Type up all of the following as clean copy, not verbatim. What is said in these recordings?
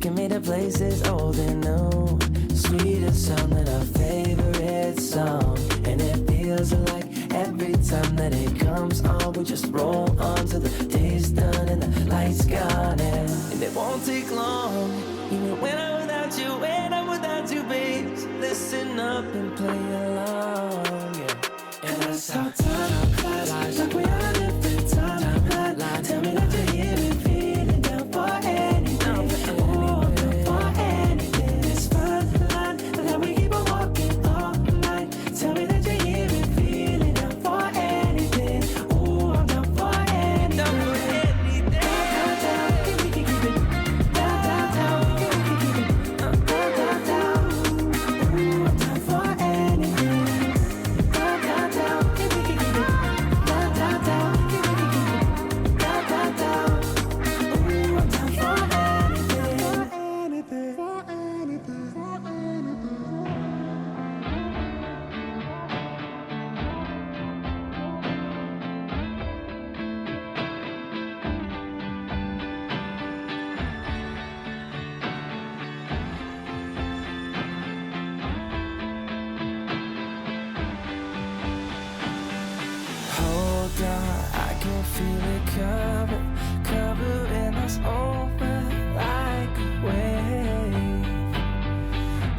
taking me to places old and new. Sweetest sound than our favorite song. And it feels like every time that it comes on, we just roll on till the day's done and the lights gone. And it won't take long, even when I'm without you, when I'm without you, babe. So listen up and play along, yeah. And that's how time flies, like we on a different timeline. Tell me that you're here and feeling down for anything. Oh, I'm down for anything. It's fine line, and how we keep on walking all night. Tell me that you're here and feeling down for anything. Oh, I'm down for anything. Down for anything. Down, down, down, we can keep it. Down, down, down, we can keep it. Down, down, down. Ooh, I'm down for anything. Down, down, down, we can keep it. Down, down, down, we can keep it. Down, down, down. Ooh, I'm down for anything. For anything. For anything. Hold on, I can feel it covering us over like a wave.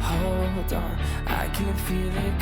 Hold on, I can feel it